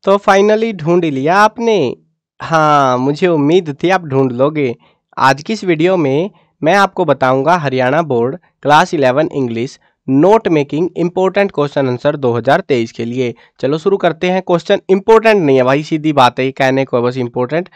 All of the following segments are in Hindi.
तो फाइनली ढूंढ लिया आपने। हाँ, मुझे उम्मीद थी आप ढूंढ लोगे। आज की इस वीडियो में मैं आपको बताऊंगा Haryana board class 11 English note making important question answer 2023 के लिए। चलो शुरू करते हैं। क्वेश्चन इंपॉर्टेंट नहीं है भाई, सीधी बात है, ये कहने को बस इंपॉर्टेंट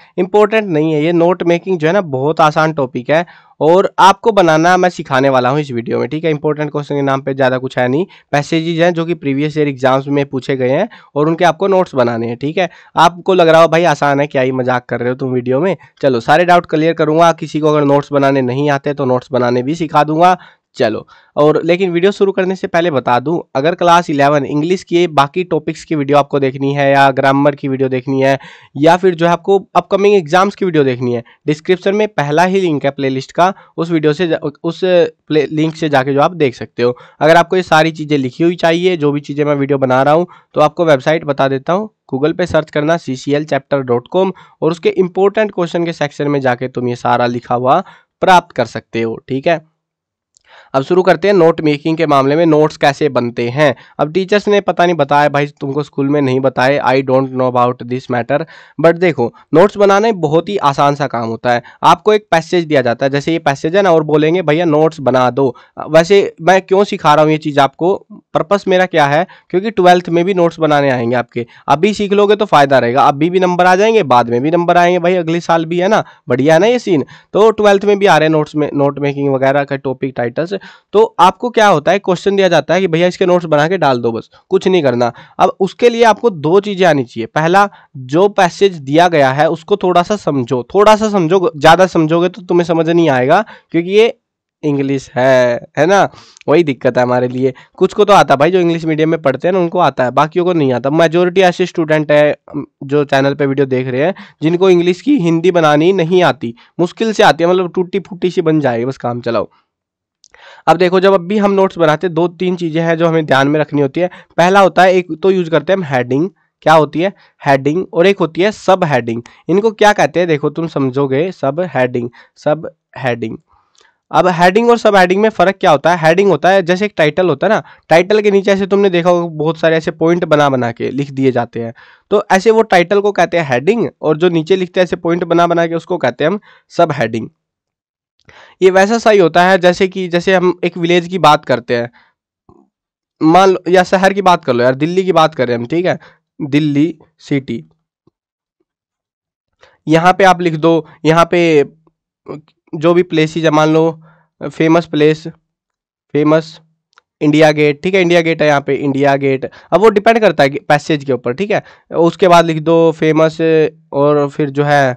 नहीं है। ये नोट मेकिंग जो है ना बहुत आसान टॉपिक है और आपको बनाना मैं सिखाने वाला हूँ इस वीडियो में, ठीक है। इंपॉर्टेंट क्वेश्चन के नाम पे ज़्यादा कुछ है नहीं, पैसेजेस हैं जो कि प्रीवियस ईयर एग्जाम्स में पूछे गए हैं और उनके आपको नोट्स बनाने हैं, ठीक है। आपको लग रहा हो भाई आसान है, क्या ही मजाक कर रहे हो तुम वीडियो में। चलो सारे डाउट क्लियर करूंगा, किसी को अगर नोट्स बनाने नहीं आते तो नोट्स बनाने भी सिखा दूंगा। चलो, और लेकिन वीडियो शुरू करने से पहले बता दूं, अगर क्लास 11 इंग्लिश की बाकी टॉपिक्स की वीडियो आपको देखनी है या ग्रामर की वीडियो देखनी है या फिर जो है आपको अपकमिंग एग्जाम्स की वीडियो देखनी है, डिस्क्रिप्शन में पहला ही लिंक है प्लेलिस्ट का, उस वीडियो से उस लिंक से जाके जो आप देख सकते हो। अगर आपको ये सारी चीज़ें लिखी हुई चाहिए, जो भी चीज़ें मैं वीडियो बना रहा हूँ, तो आपको वेबसाइट बता देता हूँ। गूगल पे सर्च करना cclchapter.com और उसके इंपॉर्टेंट क्वेश्चन के सेक्शन में जाके तुम ये सारा लिखा हुआ प्राप्त कर सकते हो, ठीक है। अब शुरू करते हैं नोट मेकिंग के मामले में, नोट्स कैसे बनते हैं। अब टीचर्स ने पता नहीं बताया भाई, तुमको स्कूल में नहीं बताए, I don't know about this matter, but देखो नोट्स बनाना बहुत ही आसान सा काम होता है। आपको एक पैसेज दिया जाता है, जैसे ये पैसेज है ना, और बोलेंगे भैया नोट्स बना दो। वैसे मैं क्यों सिखा रहा हूँ ये चीज़ आपको, पर्पस मेरा क्या है, क्योंकि 12th में भी नोट्स बनाने आएंगे आपके, अभी सीख लोगे तो फायदा रहेगा, अभी भी नंबर आ जाएंगे, बाद में भी नंबर आएंगे भाई, अगले साल भी, है ना। बढ़िया है ना ये सीन। तो 12th में भी आ रहे हैं नोट्स में, नोट मेकिंग वगैरह का टॉपिक टाइटल्स। तो आपको क्या होता है, क्वेश्चन दिया जाता है कि भैया इसके नोट्स बना के डाल दो, बस कुछ नहीं करना। अब उसके लिए आपको दो चीजें आनी चाहिए। पहला, जो पैसेज दिया गया है उसको थोड़ा सा समझो, ज्यादा समझोगे तो तुम्हें समझ नहीं आएगा, क्योंकि ये इंग्लिश है ना। वही दिक्कत है हमारे लिए। कुछ को तो आता है भाई, जो इंग्लिश मीडियम में पढ़ते हैं ना उनको आता है, बाकियों को नहीं आता। मेजोरिटी ऐसे स्टूडेंट है जो चैनल पे वीडियो देख रहे हैं जिनको इंग्लिश की हिंदी बनानी नहीं आती, मुश्किल से आती है, मतलब टूटी फूटी सी बन जाएगी, बस काम चलाओ। अब देखो, जब अभी हम नोट्स बनाते हैं, दो तीन चीजें हैं जो हमें ध्यान में रखनी होती है। पहला होता है, एक तो यूज करते हैं हम हेडिंग। क्या होती है? हेडिंग। और एक होती है सब हेडिंग। इनको क्या कहते हैं देखो, तुम समझोगे। सब हेडिंग। अब हेडिंग और सब हेडिंग में फर्क क्या होता है? हेडिंग होता है जैसे एक टाइटल होता है ना, टाइटल के नीचे ऐसे तुमने देखा होगा बहुत सारे ऐसे पॉइंट बना बना के लिख दिए जाते हैं, तो ऐसे वो टाइटल को कहते हैं हेडिंग, और जो नीचे लिखते हैं ऐसे पॉइंट बना बना के उसको कहते हैं हम सब हेडिंग। ये वैसा सही होता है जैसे हम एक विलेज की बात करते हैं, मान लो, या शहर की बात कर लो यार, दिल्ली की बात करें हम, ठीक है, दिल्ली सिटी। यहाँ पे आप लिख दो, यहाँ पे जो भी प्लेसेस है, मान लो famous place, famous India gate, ठीक है, इंडिया गेट है यहाँ पे, इंडिया गेट। अब वो डिपेंड करता है पैसेज के ऊपर, ठीक है। उसके बाद लिख दो फेमस, और फिर जो है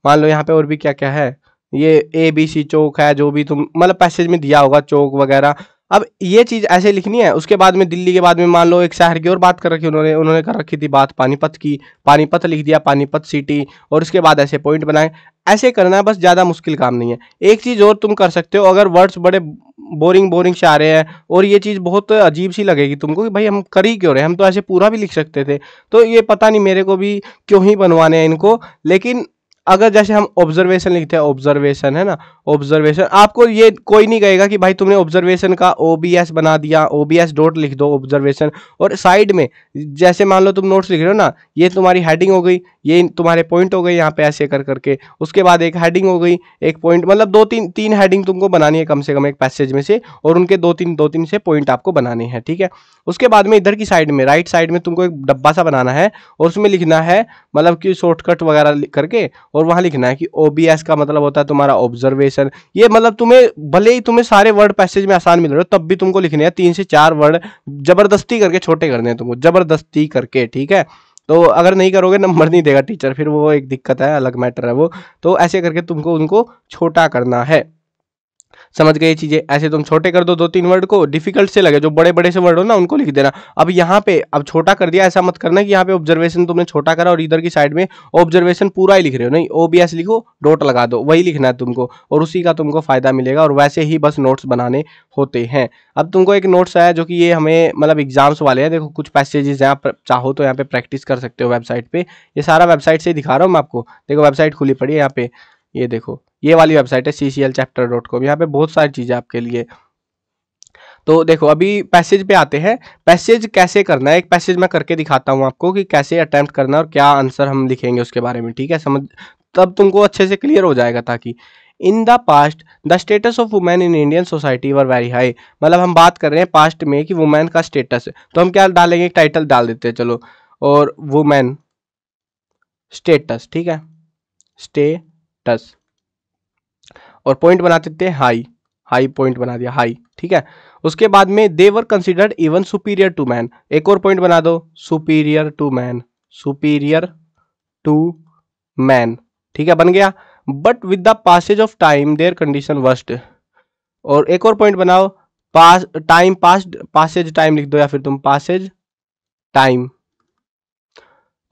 मान लो यहाँ पे और भी क्या क्या है, ये ABC चौक है, जो भी तुम मतलब पैसेज में दिया होगा चौक वगैरह। अब ये चीज ऐसे लिखनी है। उसके बाद में दिल्ली के बाद में मान लो एक शहर की और बात कर रखी उन्होंने उन्होंने कर रखी थी बात पानीपत की, पानीपत लिख दिया, पानीपत सिटी, और उसके बाद ऐसे पॉइंट बनाए। ऐसे करना है, बस ज्यादा मुश्किल काम नहीं है। एक चीज और तुम कर सकते हो, अगर वर्ड्स बड़े बोरिंग बोरिंग से आ रहे हैं और ये चीज बहुत अजीब सी लगेगी तुमको कि भाई हम कर ही क्यों रहे हैं, हम तो ऐसे पूरा भी लिख सकते थे, तो ये पता नहीं मेरे को भी क्यों ही बनवाने हैं इनको। लेकिन अगर जैसे हम ऑब्जर्वेशन लिखते हैं, ऑब्जर्वेशन है ना, ऑब्जर्वेशन, आपको ये कोई नहीं कहेगा कि भाई तुमने ऑब्जर्वेशन का OBS बना दिया, OBS डॉट लिख दो ऑब्जर्वेशन। और साइड में जैसे मान लो तुम नोट्स लिख रहे हो ना, ये तुम्हारी हेडिंग हो गई, ये तुम्हारे पॉइंट हो गए यहाँ पे ऐसे कर करके, उसके बाद एक हेडिंग हो गई, एक पॉइंट, मतलब दो तीन हेडिंग तुमको बनानी है कम से कम एक पैसेज में से, और उनके दो तीन से पॉइंट आपको बनाने हैं, ठीक है। उसके बाद में इधर की साइड में, राइट साइड में तुमको एक डब्बा सा बनाना है और उसमें लिखना है, मतलब कि शॉर्टकट वगैरह करके, और वहां लिखना है कि OBS का मतलब होता है तुम्हारा ऑब्जर्वेशन। ये मतलब तुम्हें भले ही तुम्हें सारे वर्ड पैसेज में आसान मिल रहे हो, तब भी तुमको लिखने हैं 3 से 4 वर्ड जबरदस्ती करके छोटे करने हैं तुमको, जबरदस्ती करके, ठीक है। तो अगर नहीं करोगे नंबर नहीं देगा टीचर, फिर वो एक दिक्कत है, अलग मैटर है वो। तो ऐसे करके तुमको उनको छोटा करना है। समझ गए ये चीजें? ऐसे तुम छोटे कर दो 2-3 वर्ड को, डिफिकल्ट से लगे जो बड़े बड़े से वर्ड हो ना उनको लिख देना। अब यहाँ पे अब छोटा कर दिया, ऐसा मत करना कि यहाँ पे ऑब्जर्वेशन तुमने छोटा करा और इधर की साइड में ऑब्जर्वेशन पूरा ही लिख रहे हो, नहीं, OBS लिखो, डॉट लगा दो, वही लिखना है तुमको, और उसी का तुमको फायदा मिलेगा। और वैसे ही बस नोट्स बनाने होते हैं। अब तुमको एक नोट्स है जो कि ये हमें मतलब एग्जाम्स वाले हैं, देखो कुछ पैसेजेस हैं, आप चाहो तो यहाँ पे प्रैक्टिस कर सकते हो वेबसाइट पे। ये सारा वेबसाइट से ही दिखा रहा हूँ मैं आपको, देखो वेबसाइट खुली पड़ी है यहाँ पे, ये देखो, ये वाली वेबसाइट है cclchapter.com, यहाँ पे बहुत सारी चीज़ें आपके लिए। तो देखो अभी पैसेज पे आते हैं। पैसेज कैसे करना है, एक पैसेज मैं करके दिखाता हूँ आपको कि कैसे अटेम्प्ट करना है और क्या आंसर हम लिखेंगे उसके बारे में, ठीक है, समझ, तब तुमको अच्छे से क्लियर हो जाएगा। ताकि in the past the status of women in Indian society were very high, मतलब हम बात कर रहे हैं पास्ट में कि वुमेन का स्टेटस है, तो हम क्या डालेंगे, एक टाइटल डाल देते हैं चलो, और वुमेन स्टेटस, ठीक है, स्टेटस, और पॉइंट बना देते हैं हाई, हाई पॉइंट बना दिया हाई, ठीक है। उसके बाद में they were considered even superior to man, एक और पॉइंट बना दो, superior to man, superior to man, ठीक है, बन गया। But with the passage of time their condition worst, और एक और पॉइंट बनाओ, pass time passed, passage time लिख दो या फिर तुम पासेज टाइम,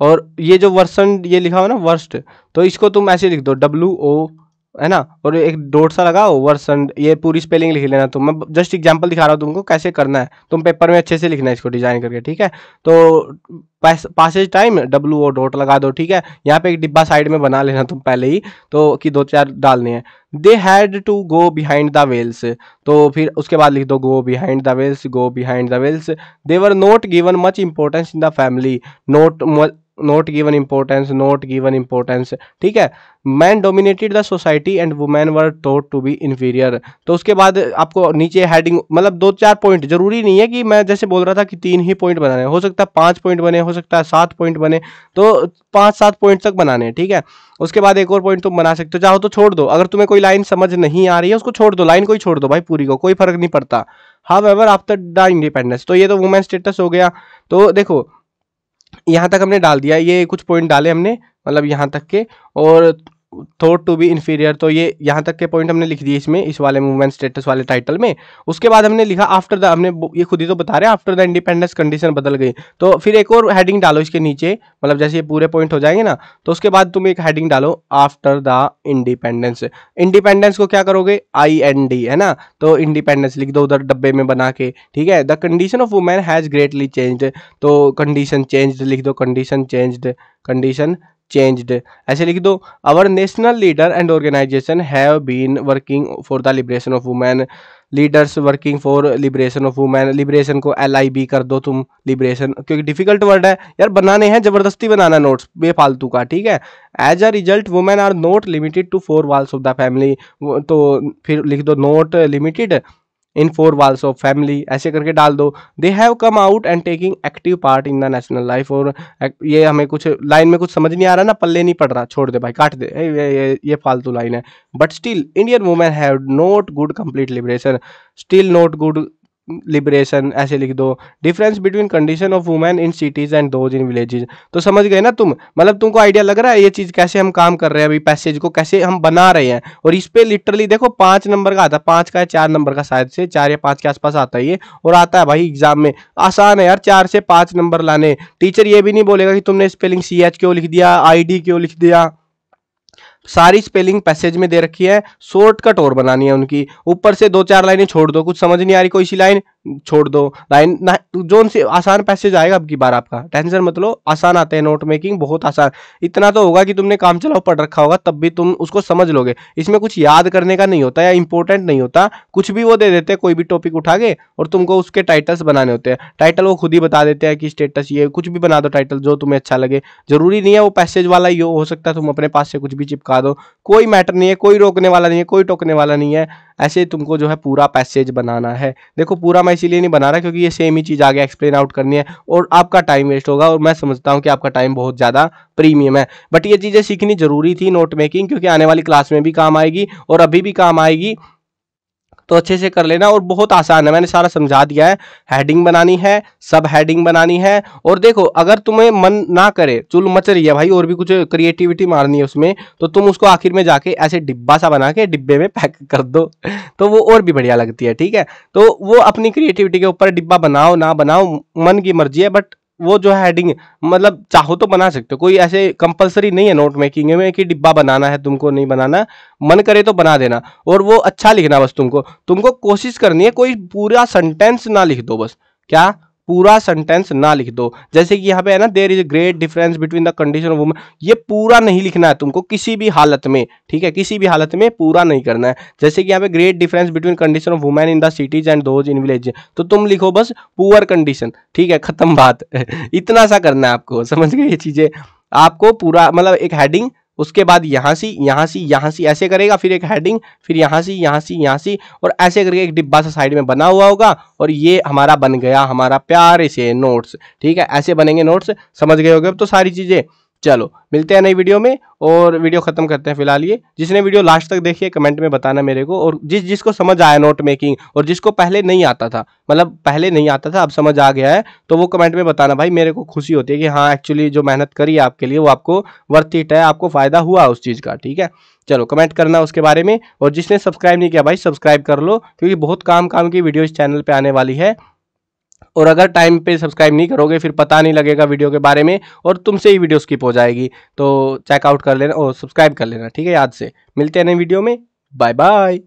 और ये जो वर्सन ये लिखा हो ना वर्स्ट, तो इसको तुम ऐसे लिख दो WO, है ना, और एक डॉट सा लगाओ वर्सन, ये पूरी स्पेलिंग लिख लेना तुम, मैं जस्ट एग्जांपल दिखा रहा हूँ तुमको कैसे करना है, तुम पेपर में अच्छे से लिखना है इसको डिजाइन करके, ठीक है। तो पासेज टाइम WO डॉट लगा दो, ठीक है। यहाँ पे एक डिब्बा साइड में बना लेना तुम पहले ही, तो कि 2-4 डालने हैं। They had to go behind the veils, तो फिर उसके बाद लिख दो go behind the veils, go behind the veils. They were not given much importance in the family, not given importance, not given importance, ठीक है। Man dominated the society and women were taught to be inferior, तो उसके बाद आपको नीचे हेडिंग, मतलब 2-4 पॉइंट, जरूरी नहीं है कि मैं जैसे बोल रहा था कि 3 ही पॉइंट बनाने, हो सकता है 5 पॉइंट बने, हो सकता है 7 पॉइंट बने, तो 5-7 पॉइंट तक बनाने हैं, ठीक है। उसके बाद एक और पॉइंट तुम बना सकते हो, चाहो तो छोड़ दो, अगर तुम्हें कोई लाइन समझ नहीं आ रही है उसको छोड़ दो, लाइन को ही छोड़ दो भाई, पूरी को कोई फर्क नहीं पड़ता। हाउएवर आफ्टर द इंडिपेंडेंस, तो ये तो वुमेन स्टेटस हो गया। तो देखो यहाँ तक हमने डाल दिया, ये कुछ पॉइंट डाले हमने, मतलब यहाँ तक के, और थॉट टू बी इन्फीरियर, तो ये यहाँ तक के पॉइंट हमने लिख दिए इसमें, इस वाले मूवमेंट स्टेटस वाले टाइटल में। उसके बाद हमने लिखा आफ्टर द, हमने ये खुद ही तो बता रहे हैं, आफ्टर द इंडिपेंडेंस कंडीशन बदल गई, तो फिर एक और हेडिंग डालो इसके नीचे, मतलब जैसे ये पूरे पॉइंट हो जाएंगे ना, तो उसके बाद तुम एक हेडिंग डालो आफ्टर द इंडिपेंडेंस। इंडिपेंडेंस को क्या करोगे, IND, है ना, तो इंडिपेंडेंस लिख दो उधर डब्बे में बना के, ठीक है। The condition of women has greatly changed, तो कंडीशन चेंज्ड लिख दो, कंडीशन चेंज्ड, कंडीशन चेंज्ड, ऐसे लिख दो। Our national leader and organisation have been working for the liberation of women, leaders working for liberation of women, liberation को LIB कर दो तुम, लिबरेशन, क्योंकि डिफिकल्ट वर्ड है यार, बनाने हैं, जबरदस्ती बनाना नोट्स बेफालतू का, ठीक है। As a result women are not limited to 4 walls of the family, तो फिर लिख दो not limited in 4 walls of family, ऐसे करके डाल दो। They have come out and taking active part in the national life, और ये हमें कुछ लाइन में कुछ समझ नहीं आ रहा ना, पल्ले नहीं पड़ रहा, छोड़ दे भाई, काट दे, ये फालतू लाइन है। But still Indian women have not good complete liberation, still not good liberation, ऐसे लिख दो। Difference between condition of women in cities and those in villages, तो समझ गए ना तुम, मतलब तुमको आइडिया लग रहा है ये चीज कैसे हम काम कर रहे हैं, अभी पैसेज को कैसे हम बना रहे हैं। और इस पे लिटरली देखो 5 नंबर का आता है, 5 का है 4 नंबर का, शायद से 4 या 5 के आसपास आता है ये, और आता है भाई एग्जाम में, आसान है यार 4 से 5 नंबर लाने। टीचर ये भी नहीं बोलेगा कि तुमने स्पेलिंग CH क्यों लिख दिया, ID क्यों लिख दिया, सारी स्पेलिंग पैसेज में दे रखी है, शॉर्टकट और बनानी है उनकी, ऊपर से 2-4 लाइनें छोड़ दो, कुछ समझ नहीं आ रही कोई सी लाइन छोड़ दो, लाइन जोन से आसान पैसेज आएगा अब की बार, आपका टेंशन मत लो, आसान आते हैं नोट मेकिंग, बहुत आसान। इतना तो होगा कि तुमने काम चलाओ पढ़ रखा होगा, तब भी तुम उसको समझ लोगे, इसमें कुछ याद करने का नहीं होता या इंपॉर्टेंट नहीं होता, कुछ भी वो दे देते हैं, कोई भी टॉपिक उठा के, और तुमको उसके टाइटल्स बनाने होते हैं, टाइटल वो खुद ही बता देते हैं कि स्टेटस ये, कुछ भी बना दो टाइटल जो तुम्हें अच्छा लगे, जरूरी नहीं है वो पैसेज वाला ही हो सकता है तुम अपने पास से कुछ भी चिपका दो, कोई मैटर नहीं है, कोई रोकने वाला नहीं है, कोई टोकने वाला नहीं है, ऐसे तुमको जो है पूरा पैसेज बनाना है। देखो पूरा मैं इसीलिए नहीं बना रहा क्योंकि ये सेम ही चीज आगे एक्सप्लेन आउट करनी है और आपका टाइम वेस्ट होगा, और मैं समझता हूँ कि आपका टाइम बहुत ज्यादा प्रीमियम है, बट ये चीजें सीखनी जरूरी थी नोट मेकिंग, क्योंकि आने वाली क्लास में भी काम आएगी और अभी भी काम आएगी, तो अच्छे से कर लेना। और बहुत आसान है, मैंने सारा समझा दिया है, हेडिंग बनानी है, सब हेडिंग बनानी है, और देखो अगर तुम्हें मन ना करे, चुल मच रही है भाई और भी कुछ क्रिएटिविटी मारनी है उसमें, तो तुम उसको आखिर में जाके ऐसे डिब्बा सा बना के डिब्बे में पैक कर दो, तो वो और भी बढ़िया लगती है, ठीक है। तो वो अपनी क्रिएटिविटी के ऊपर, डिब्बा बनाओ ना बनाओ मन की मर्जी है, बट वो जो है हेडिंग, मतलब चाहो तो बना सकते हो, कोई ऐसे कंपलसरी नहीं है नोट मेकिंग में कि डिब्बा बनाना है तुमको, नहीं बनाना, मन करे तो बना देना, और वो अच्छा लिखना, बस तुमको कोशिश करनी है कोई पूरा सेंटेंस ना लिख दो, बस क्या पूरा सेंटेंस ना लिख दो। जैसे कि यहाँ पे है ना, there is a great difference between the condition of women, ये पूरा नहीं लिखना है तुमको किसी भी हालत में, ठीक है, किसी भी हालत में पूरा नहीं करना है। जैसे कि यहाँ पे great difference between condition of women in the cities and those in village, तो तुम लिखो बस पुअर कंडीशन, ठीक है, खत्म बात। इतना सा करना है आपको, समझ गए ये चीजें। आपको पूरा मतलब एक हेडिंग, उसके बाद यहाँ से यहाँ से यहाँ से ऐसे करेगा, फिर एक हेडिंग, फिर यहाँ से यहाँ से यहाँ से, और ऐसे करके एक डिब्बा सा साइड में बना हुआ होगा, और ये हमारा बन गया हमारा प्यारे से नोट्स, ठीक है, ऐसे बनेंगे नोट्स। समझ गए होगे अब तो सारी चीजें। चलो मिलते हैं नई वीडियो में, और वीडियो खत्म करते हैं फिलहाल। ये जिसने वीडियो लास्ट तक देखी है कमेंट में बताना मेरे को, और जिसको समझ आया नोट मेकिंग, और जिसको पहले नहीं आता था, मतलब पहले नहीं आता था अब समझ आ गया है, तो वो कमेंट में बताना भाई। मेरे को खुशी होती है कि हाँ एक्चुअली जो मेहनत करी है आपके लिए वो आपको वर्थ इट है, आपको फायदा हुआ उस चीज़ का, ठीक है। चलो कमेंट करना उसके बारे में, और जिसने सब्सक्राइब नहीं किया भाई सब्सक्राइब कर लो, क्योंकि बहुत काम की वीडियो इस चैनल पे आने वाली है। और अगर टाइम पे सब्सक्राइब नहीं करोगे फिर पता नहीं लगेगा वीडियो के बारे में, और तुमसे ही वीडियो स्किप हो जाएगी। तो चेकआउट कर लेना और सब्सक्राइब कर लेना, ठीक है, याद से। मिलते हैं नई वीडियो में, बाय बाय।